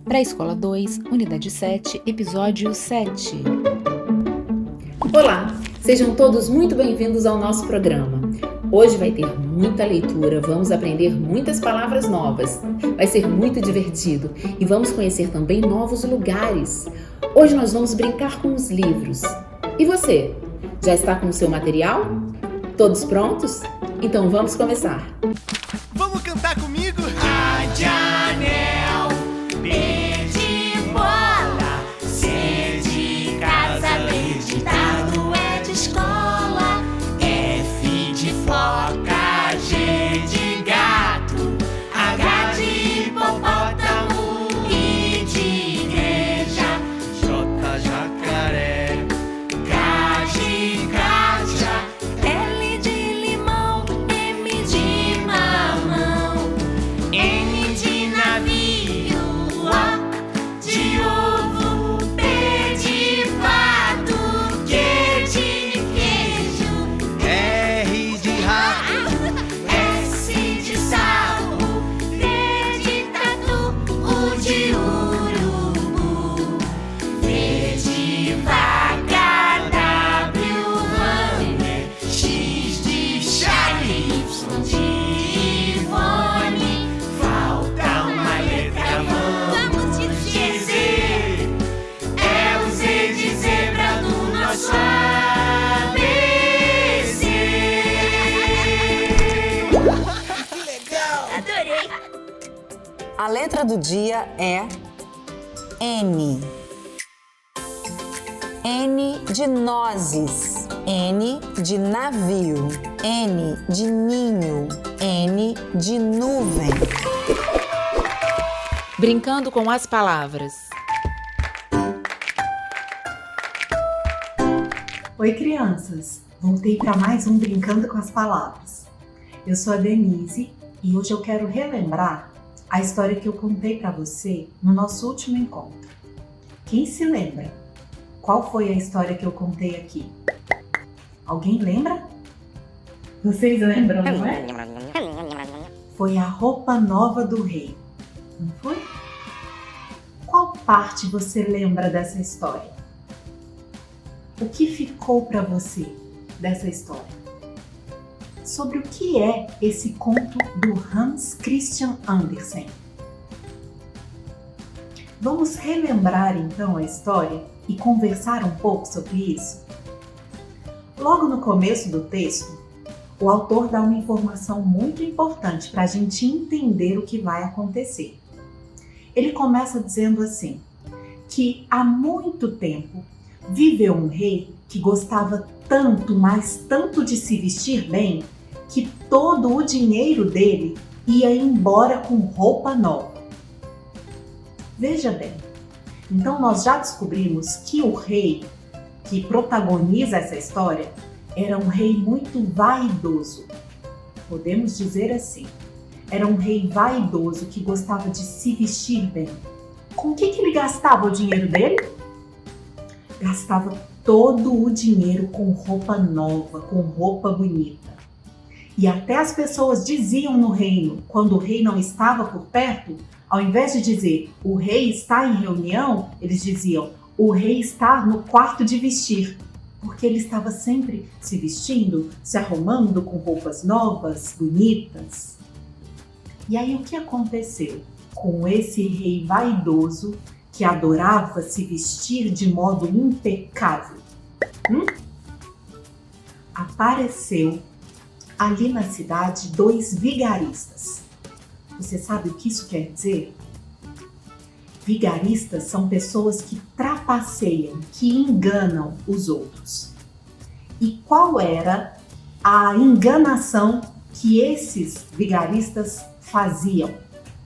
Pré-Escola 2, Unidade 7, Episódio 7. Olá, sejam todos muito bem-vindos ao nosso programa. Hoje vai ter muita leitura, vamos aprender muitas palavras novas. Vai ser muito divertido e vamos conhecer também novos lugares. Hoje nós vamos brincar com os livros. E você, já está com o seu material? Todos prontos? Então vamos começar. Vamos cantar comigo? A de anel, B de bola, C de casa, D de dado, E de escola, F de foca, G de gato, H de hipopótamo, I de igreja, J, jacaré. K de caixa, L de limão, M de mamão, N de navio, O de ovo, P de pato, Q de queijo, R de rato. S de sapo, T de tatu, U de urubu, V de vaca, W hammer, X de Charlie, Y de Ivone, falta uma letra, vamos dizer, é o Z de zebra do nosso ABC. Que legal! Adorei! A letra do dia é N. N de nozes, N de navio, N de ninho, N de nuvem. Brincando com as palavras. Oi, crianças! Voltei para mais um Brincando com as Palavras. Eu sou a Denise e hoje eu quero relembrar a história que eu contei para você no nosso último encontro. Quem se lembra? Qual foi a história que eu contei aqui? Alguém lembra? Vocês lembram, não é? Foi a roupa nova do rei, não foi? Qual parte você lembra dessa história? O que ficou para você dessa história? Sobre o que é esse conto do Hans Christian Andersen? Vamos relembrar então a história e conversar um pouco sobre isso? Logo no começo do texto, o autor dá uma informação muito importante para a gente entender o que vai acontecer. Ele começa dizendo assim, que há muito tempo viveu um rei que gostava tanto, mas tanto de se vestir bem, que todo o dinheiro dele ia embora com roupa nova. Veja bem, então nós já descobrimos que o rei que protagoniza essa história era um rei muito vaidoso. Podemos dizer assim, era um rei vaidoso que gostava de se vestir bem. Com o que ele gastava o dinheiro dele? Gastava todo o dinheiro com roupa nova, com roupa bonita. E até as pessoas diziam no reino, quando o rei não estava por perto, ao invés de dizer o rei está em reunião, eles diziam o rei está no quarto de vestir, porque ele estava sempre se vestindo, se arrumando com roupas novas, bonitas. E aí o que aconteceu com esse rei vaidoso que adorava se vestir de modo impecável? Apareceu ali na cidade 2 vigaristas. Você sabe o que isso quer dizer? Vigaristas são pessoas que trapaceiam, que enganam os outros. E qual era a enganação que esses vigaristas faziam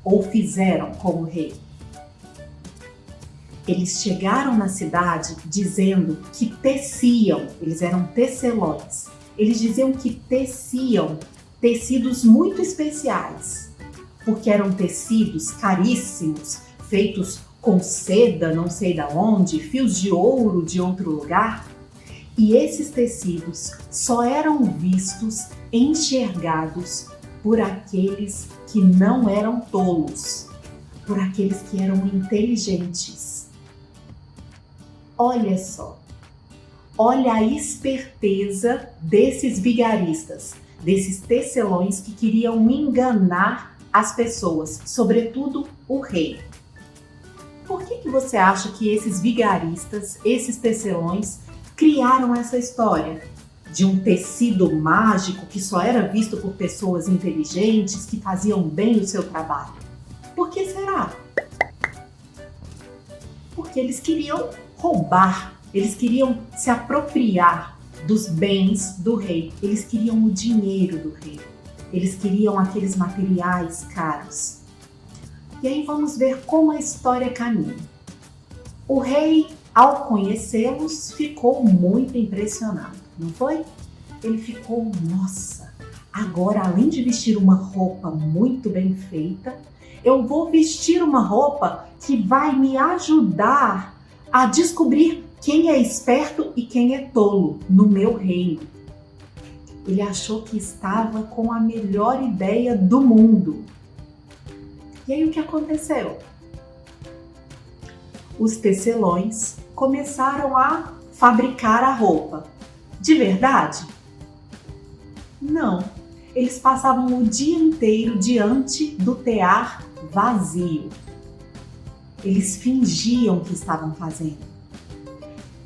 ou fizeram com o rei? Eles chegaram na cidade dizendo que teciam, eles eram tecelões. Eles diziam que teciam tecidos muito especiais, porque eram tecidos caríssimos, feitos com seda, não sei da onde, fios de ouro de outro lugar. E esses tecidos só eram vistos, enxergados por aqueles que não eram tolos, por aqueles que eram inteligentes. Olha só, olha a esperteza desses vigaristas, desses tecelões que queriam enganar as pessoas, sobretudo o rei. Por que você acha que esses vigaristas, esses tecelões, criaram essa história de um tecido mágico que só era visto por pessoas inteligentes que faziam bem o seu trabalho? Por que será? Porque eles queriam roubar, eles queriam se apropriar dos bens do rei, eles queriam o dinheiro do rei, eles queriam aqueles materiais caros. E aí vamos ver como a história caminha. O rei, ao conhecê-los, ficou muito impressionado, não foi? Ele ficou, nossa, agora além de vestir uma roupa muito bem feita, eu vou vestir uma roupa que vai me ajudar a descobrir quem é esperto e quem é tolo no meu reino. Ele achou que estava com a melhor ideia do mundo. E aí o que aconteceu? Os tecelões começaram a fabricar a roupa. De verdade? Não. Eles passavam o dia inteiro diante do tear vazio. Eles fingiam que estavam fazendo.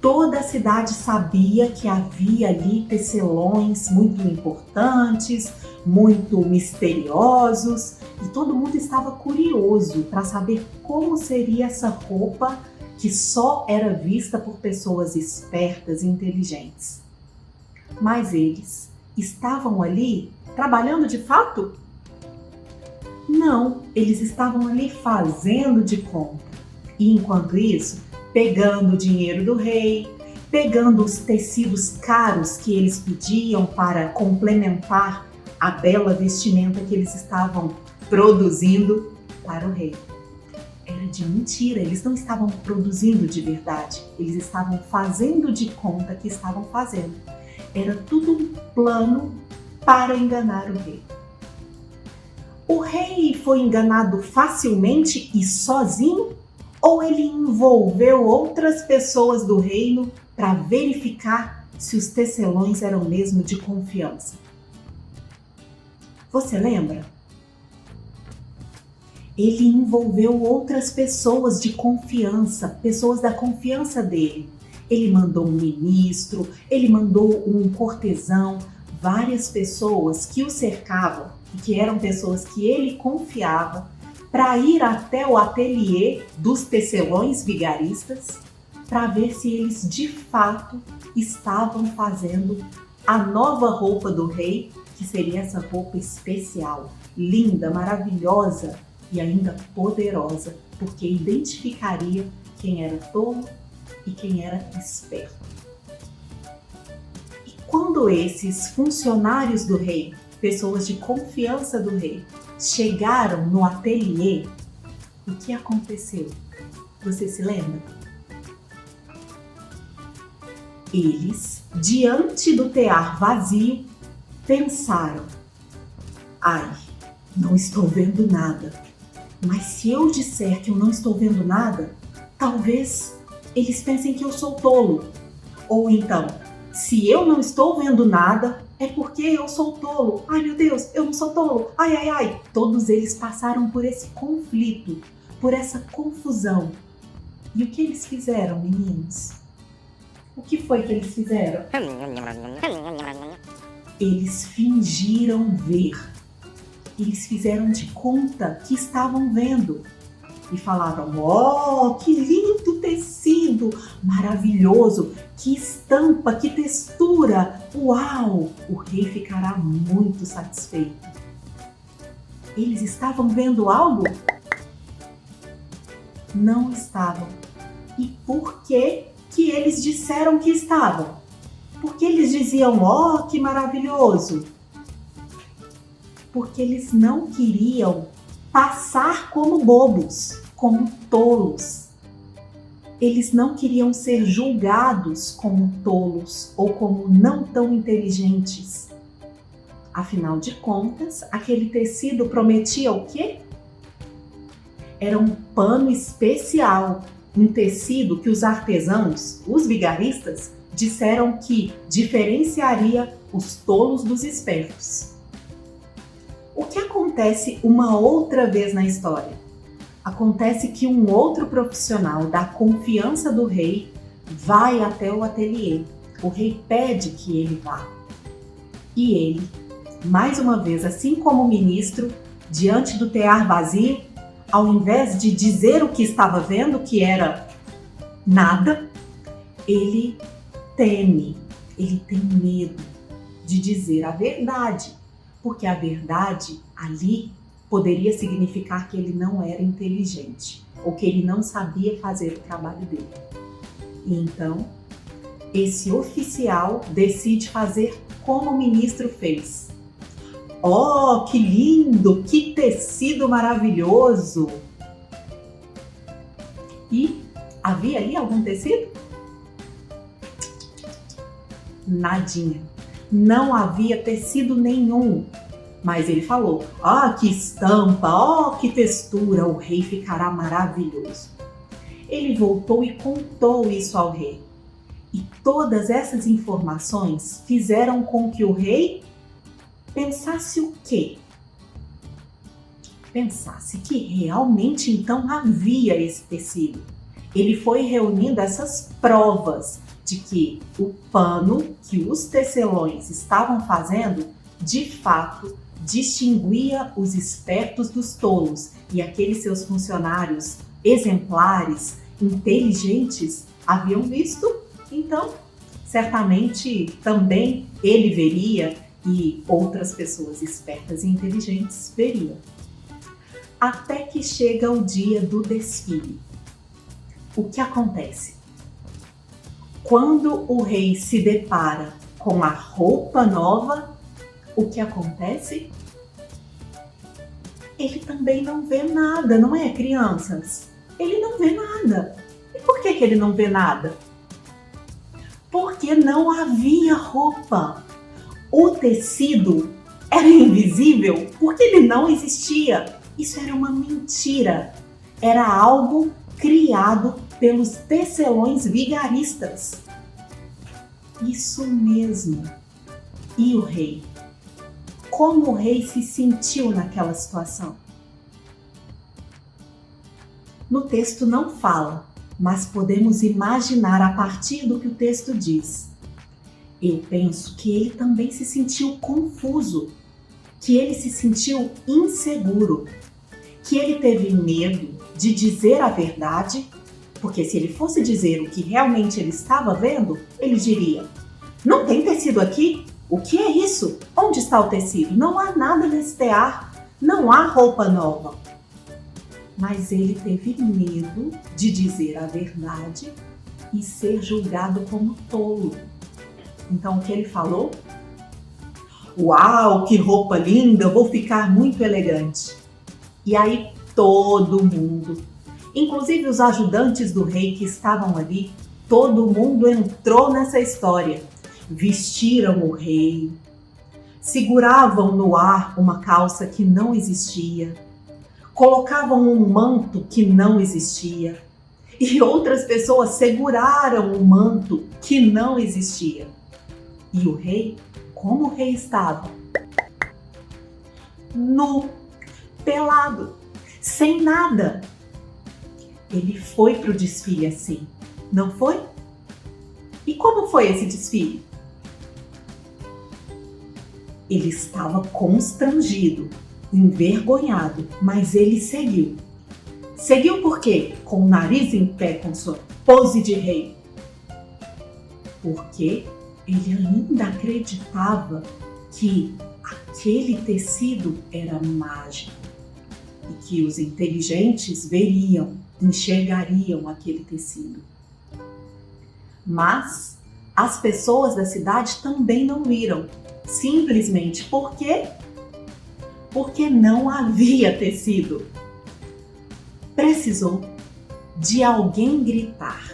Toda a cidade sabia que havia ali tecelões muito importantes, muito misteriosos, e todo mundo estava curioso para saber como seria essa roupa que só era vista por pessoas espertas e inteligentes. Mas eles estavam ali trabalhando de fato? Não, eles estavam ali fazendo de conta. E enquanto isso, pegando o dinheiro do rei, pegando os tecidos caros que eles pediam para complementar a bela vestimenta que eles estavam produzindo para o rei. Era de mentira, eles não estavam produzindo de verdade, eles estavam fazendo de conta que estavam fazendo. Era tudo um plano para enganar o rei. O rei foi enganado facilmente e sozinho? Ou ele envolveu outras pessoas do reino para verificar se os tecelões eram mesmo de confiança? Você lembra? Ele envolveu outras pessoas de confiança, pessoas da confiança dele. Ele mandou um ministro, ele mandou um cortesão, várias pessoas que o cercavam e que eram pessoas que ele confiava, para ir até o ateliê dos tecelões vigaristas para ver se eles de fato estavam fazendo a nova roupa do rei, que seria essa roupa especial, linda, maravilhosa e ainda poderosa, porque identificaria quem era tolo e quem era esperto. E quando esses funcionários do rei, pessoas de confiança do rei, chegaram no ateliê, o que aconteceu? Você se lembra? Eles, diante do tear vazio, pensaram: ai, não estou vendo nada. Mas se eu disser que eu não estou vendo nada, talvez eles pensem que eu sou tolo. Ou então, se eu não estou vendo nada, é porque eu sou tolo. Ai, meu Deus, eu não sou tolo. Ai, ai, ai. Todos eles passaram por esse conflito, por essa confusão. E o que eles fizeram, meninos? O que foi que eles fizeram? Eles fingiram ver. Eles fizeram de conta que estavam vendo. E falaram: oh, que lindo tecido, maravilhoso, que estampa, que textura, uau! O rei ficará muito satisfeito. Eles estavam vendo algo? Não estavam. E por que eles disseram que estavam? Porque eles diziam: oh, que maravilhoso! Porque eles não queriam passar como bobos, como tolos. Eles não queriam ser julgados como tolos ou como não tão inteligentes. Afinal de contas, aquele tecido prometia o quê? Era um pano especial, um tecido que os artesãos, os vigaristas, disseram que diferenciaria os tolos dos espertos. O que acontece uma outra vez na história? Acontece que um outro profissional da confiança do rei vai até o ateliê. O rei pede que ele vá. E ele, mais uma vez, assim como o ministro, diante do tear vazio, ao invés de dizer o que estava vendo, que era nada, ele teme, ele tem medo de dizer a verdade, porque a verdade ali poderia significar que ele não era inteligente ou que ele não sabia fazer o trabalho dele. E então, esse oficial decide fazer como o ministro fez. Oh, que lindo! Que tecido maravilhoso! E havia ali algum tecido? Nadinha. Não havia tecido nenhum. Mas ele falou, que estampa, que textura, o rei ficará maravilhoso. Ele voltou e contou isso ao rei. E todas essas informações fizeram com que o rei pensasse o quê? Pensasse que realmente então havia esse tecido. Ele foi reunindo essas provas de que o pano que os tecelões estavam fazendo, de fato, distinguia os espertos dos tolos, e aqueles seus funcionários exemplares, inteligentes, haviam visto. Então, certamente também ele veria e outras pessoas espertas e inteligentes veriam. Até que chega o dia do desfile. O que acontece? Quando o rei se depara com a roupa nova, o que acontece? Ele também não vê nada, não é, crianças? Ele não vê nada. E por que ele não vê nada? Porque não havia roupa. O tecido era invisível porque ele não existia. Isso era uma mentira. Era algo criado pelos tecelões vigaristas. Isso mesmo. E o rei? Como o rei se sentiu naquela situação? No texto não fala, mas podemos imaginar a partir do que o texto diz. Eu penso que ele também se sentiu confuso, que ele se sentiu inseguro, que ele teve medo de dizer a verdade, porque se ele fosse dizer o que realmente ele estava vendo, ele diria: não tem tecido aqui? O que é isso? Onde está o tecido? Não há nada nesse tear, não há roupa nova. Mas ele teve medo de dizer a verdade e ser julgado como tolo. Então o que ele falou? Uau, que roupa linda, vou ficar muito elegante. E aí todo mundo, inclusive os ajudantes do rei que estavam ali, todo mundo entrou nessa história. Vestiram o rei, seguravam no ar uma calça que não existia, colocavam um manto que não existia, e outras pessoas seguraram um manto que não existia. E o rei, como o rei estava? Nu, pelado, sem nada. Ele foi para o desfile assim, não foi? E como foi esse desfile? Ele estava constrangido, envergonhado, mas ele seguiu. Seguiu por quê? Com o nariz em pé, com sua pose de rei. Porque ele ainda acreditava que aquele tecido era mágico e que os inteligentes veriam, enxergariam aquele tecido. Mas as pessoas da cidade também não viram. Simplesmente por quê? Porque não havia tecido. Precisou de alguém gritar,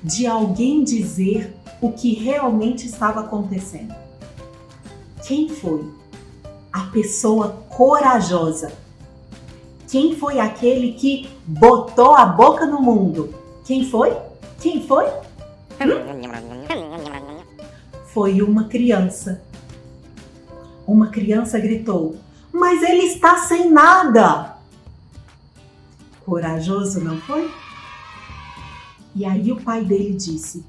de alguém dizer o que realmente estava acontecendo. Quem foi? A pessoa corajosa. Quem foi aquele que botou a boca no mundo? Quem foi? Quem foi? Foi uma criança. Uma criança gritou: "Mas ele está sem nada!" Corajoso, não foi? E aí o pai dele disse: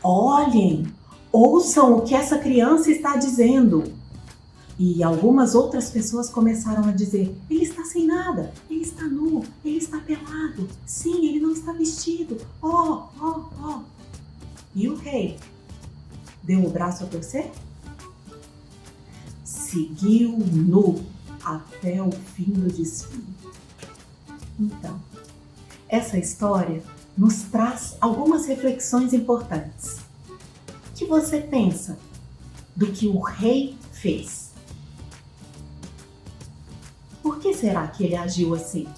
"Olhem, ouçam o que essa criança está dizendo." E algumas outras pessoas começaram a dizer: "Ele está sem nada, ele está nu, ele está pelado. Sim, ele não está vestido. Oh." E o rei deu o braço a torcer? Seguiu nu até o fim do desfile. Então, essa história nos traz algumas reflexões importantes. O que você pensa do que o rei fez? Por que será que ele agiu assim?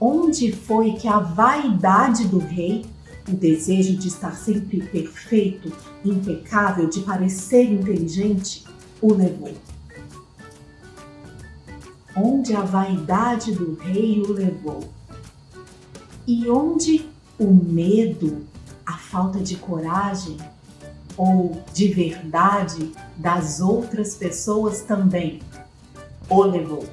Onde foi que a vaidade do rei, o desejo de estar sempre perfeito, impecável, de parecer inteligente, o levou? Onde a vaidade do rei o levou? E onde o medo, a falta de coragem ou de verdade das outras pessoas também o levou?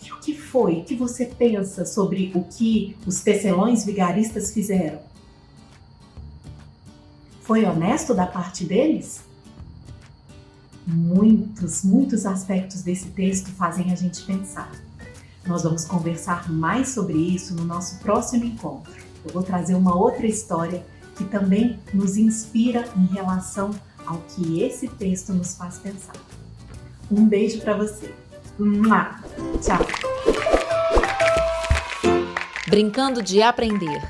E o que foi? O que você pensa sobre o que os tecelões vigaristas fizeram? Foi honesto da parte deles? Muitos aspectos desse texto fazem a gente pensar. Nós vamos conversar mais sobre isso no nosso próximo encontro. Eu vou trazer uma outra história que também nos inspira em relação ao que esse texto nos faz pensar. Um beijo para você. Tchau! Brincando de aprender.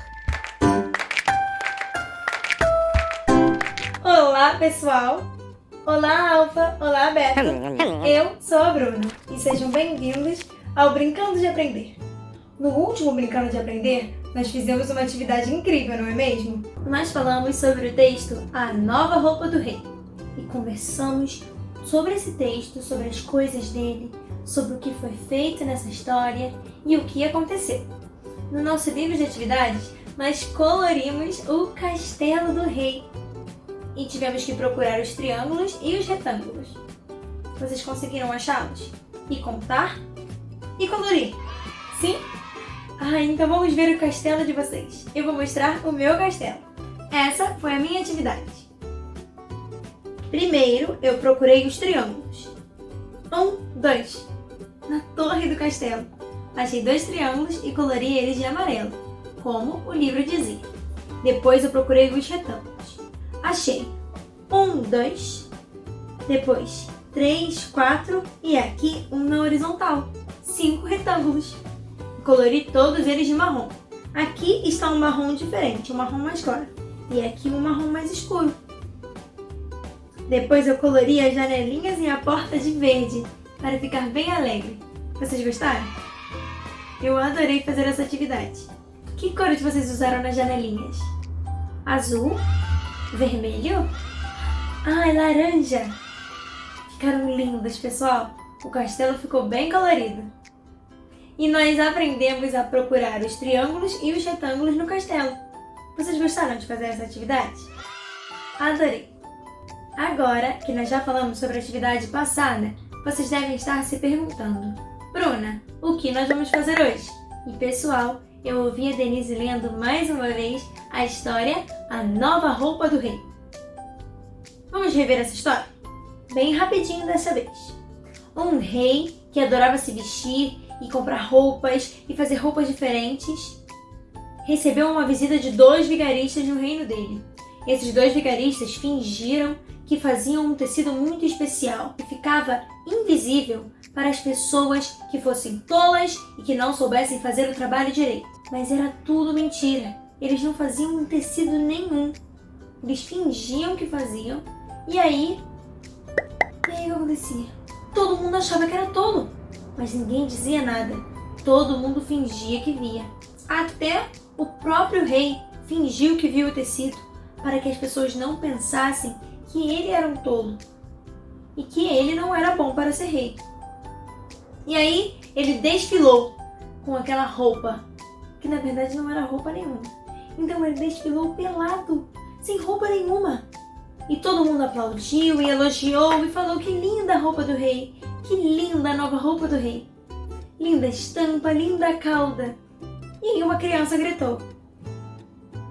Olá, pessoal! Olá, Alfa! Olá, Beta! Eu sou a Bruna e sejam bem-vindos ao Brincando de Aprender. No último Brincando de Aprender, nós fizemos uma atividade incrível, não é mesmo? Nós falamos sobre o texto A Nova Roupa do Rei e conversamos sobre esse texto, sobre as coisas dele, sobre o que foi feito nessa história e o que aconteceu. No nosso livro de atividades, nós colorimos o Castelo do Rei e tivemos que procurar os triângulos e os retângulos. Vocês conseguiram achá-los? E contar? E colorir? Sim? Então vamos ver o castelo de vocês. Eu vou mostrar o meu castelo. Essa foi a minha atividade. Primeiro, eu procurei os triângulos. 1, 2. Na torre do castelo. Achei 2 triângulos e colori eles de amarelo, como o livro dizia. Depois eu procurei os retângulos. Achei 1, 2, depois 3, 4 e aqui um na horizontal. 5 retângulos. Colori todos eles de marrom. Aqui está um marrom diferente, um marrom mais claro. E aqui um marrom mais escuro. Depois eu colori as janelinhas e a porta de verde, para ficar bem alegre. Vocês gostaram? Eu adorei fazer essa atividade. Que cores vocês usaram nas janelinhas? Azul? Vermelho? Laranja! Ficaram lindas, pessoal. O castelo ficou bem colorido. E nós aprendemos a procurar os triângulos e os retângulos no castelo. Vocês gostaram de fazer essa atividade? Adorei! Agora que nós já falamos sobre a atividade passada, vocês devem estar se perguntando: Bruna, o que nós vamos fazer hoje? E pessoal, eu ouvi a Denise lendo mais uma vez a história A Nova Roupa do Rei. Vamos rever essa história? Bem rapidinho dessa vez. Um rei que adorava se vestir e comprar roupas e fazer roupas diferentes recebeu uma visita de 2 vigaristas no reino dele. Esses 2 vigaristas fingiram que faziam um tecido muito especial e ficava invisível para as pessoas que fossem tolas e que não soubessem fazer o trabalho direito. Mas era tudo mentira. Eles não faziam um tecido nenhum. Eles fingiam que faziam. E aí o que acontecia? Todo mundo achava que era tolo, mas ninguém dizia nada. Todo mundo fingia que via. Até o próprio rei fingiu que viu o tecido para que as pessoas não pensassem que ele era um tolo. e que ele não era bom para ser rei. E aí ele desfilou com aquela roupa, que na verdade não era roupa nenhuma. Então ele desfilou pelado, sem roupa nenhuma. E todo mundo aplaudiu e elogiou e falou que linda a roupa do rei, que linda a nova roupa do rei. Linda estampa, linda cauda. E aí uma criança gritou: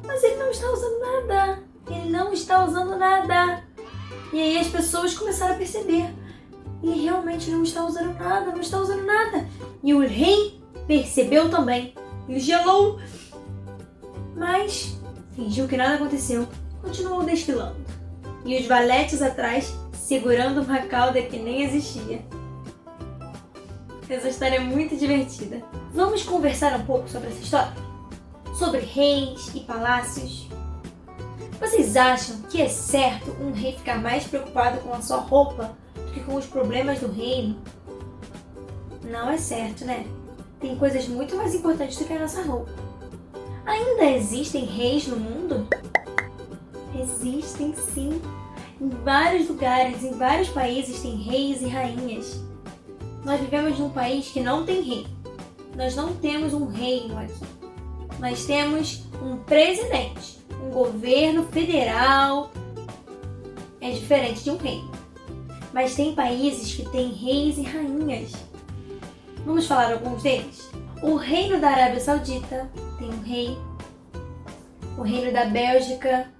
mas ele não está usando nada, ele não está usando nada. E aí as pessoas começaram a perceber: ele realmente não está usando nada, não está usando nada. E o rei percebeu também. Ele gelou, mas fingiu que nada aconteceu, continuou desfilando. E os valetes atrás segurando uma cauda que nem existia. Essa história é muito divertida. Vamos conversar um pouco sobre essa história? Sobre reis e palácios. Vocês acham que é certo um rei ficar mais preocupado com a sua roupa do que com os problemas do reino? Não é certo, né? Tem coisas muito mais importantes do que a nossa roupa. Ainda existem reis no mundo? Existem sim. Em vários lugares, em vários países tem reis e rainhas. Nós vivemos num país que não tem rei. Nós não temos um reino aqui. Nós temos um presidente, um governo federal. É diferente de um reino. Mas tem países que têm reis e rainhas. Vamos falar alguns deles? O Reino da Arábia Saudita tem um rei. O Reino da Bélgica,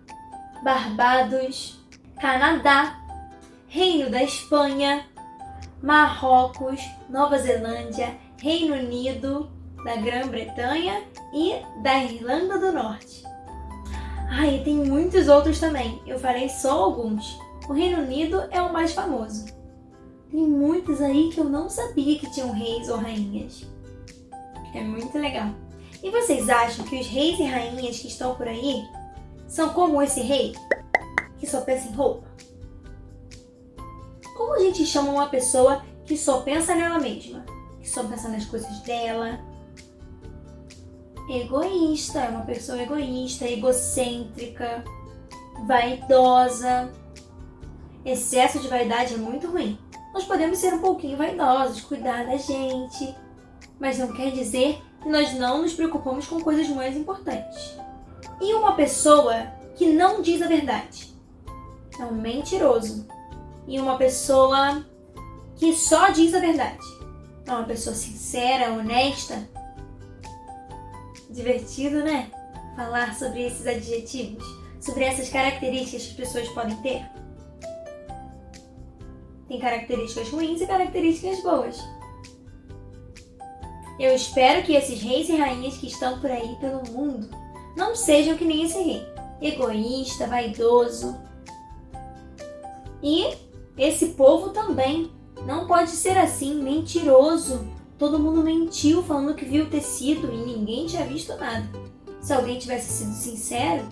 Barbados, Canadá, Reino da Espanha, Marrocos, Nova Zelândia, Reino Unido, da Grã-Bretanha e da Irlanda do Norte. E tem muitos outros também, eu falei só alguns. O Reino Unido é o mais famoso. Tem muitos aí que eu não sabia que tinham reis ou rainhas. É muito legal. E vocês acham que os reis e rainhas que estão por aí são como esse rei, que só pensa em roupa? Como a gente chama uma pessoa que só pensa nela mesma, que só pensa nas coisas dela? Egoísta, é uma pessoa egoísta, egocêntrica, vaidosa. Excesso de vaidade é muito ruim. Nós podemos ser um pouquinho vaidosos, cuidar da gente, mas não quer dizer que nós não nos preocupamos com coisas mais importantes. E uma pessoa que não diz a verdade? É um mentiroso. E uma pessoa que só diz a verdade? É uma pessoa sincera, honesta? Divertido, né? Falar sobre esses adjetivos, sobre essas características que as pessoas podem ter. Tem características ruins e características boas. Eu espero que esses reis e rainhas que estão por aí pelo mundo não sejam que nem esse rei, egoísta, vaidoso. E esse povo também não pode ser assim, mentiroso. Todo mundo mentiu falando que viu o tecido e ninguém tinha visto nada. Se alguém tivesse sido sincero,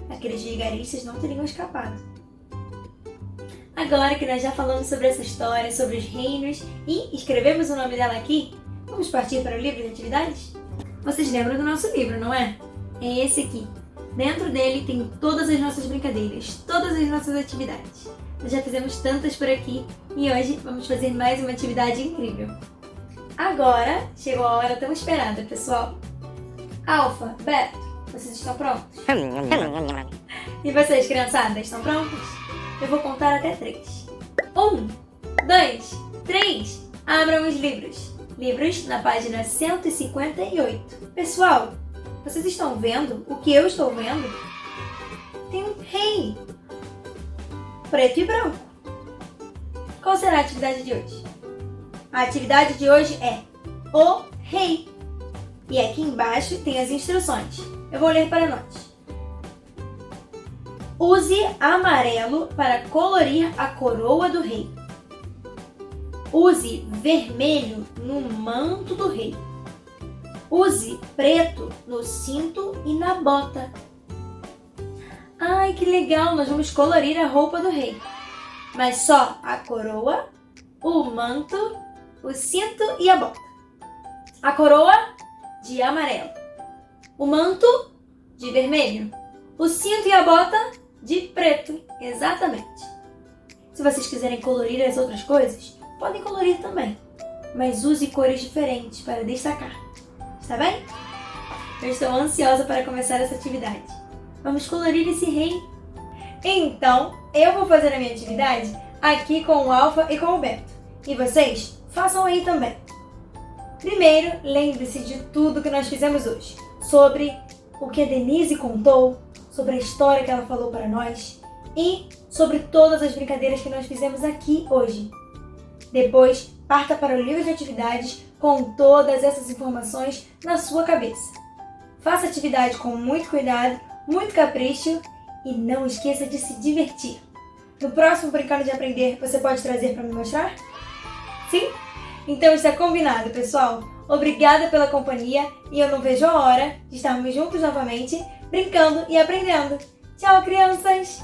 aqueles vigaristas não teriam escapado. Agora que nós já falamos sobre essa história, sobre os reinos e escrevemos o nome dela aqui, vamos partir para o livro de atividades? Vocês lembram do nosso livro, não é? É esse aqui. Dentro dele tem todas as nossas brincadeiras, todas as nossas atividades. Nós já fizemos tantas por aqui e hoje vamos fazer mais uma atividade incrível. Agora chegou a hora tão esperada, pessoal. Alfa, Beto, vocês estão prontos? E vocês, criançada, estão prontos? Eu vou contar até 3. 1, 2, 3. Abram os livros. Livros na página 158. Pessoal, vocês estão vendo o que eu estou vendo? Tem um rei. Preto e branco. Qual será a atividade de hoje? A atividade de hoje é o rei. E aqui embaixo tem as instruções. Eu vou ler para nós. Use amarelo para colorir a coroa do rei. Use vermelho no manto do rei. Use preto no cinto e na bota. Ai, que legal! Nós vamos colorir a roupa do rei. Mas só a coroa, o manto, o cinto e a bota. A coroa de amarelo. O manto de vermelho. O cinto e a bota de preto. Exatamente. Se vocês quiserem colorir as outras coisas, podem colorir também, mas use cores diferentes para destacar. Está bem? Eu estou ansiosa para começar essa atividade. Vamos colorir esse rei? Então, eu vou fazer a minha atividade aqui com o Alfa e com o Beto. E vocês façam aí também. Primeiro, lembre-se de tudo que nós fizemos hoje. Sobre o que a Denise contou, sobre a história que ela falou para nós e sobre todas as brincadeiras que nós fizemos aqui hoje. Depois, parta para o livro de atividades com todas essas informações na sua cabeça. Faça a atividade com muito cuidado, muito capricho e não esqueça de se divertir. No próximo Brincando de Aprender, você pode trazer para me mostrar? Sim? Então está combinado, pessoal. Obrigada pela companhia e eu não vejo a hora de estarmos juntos novamente, brincando e aprendendo. Tchau, crianças!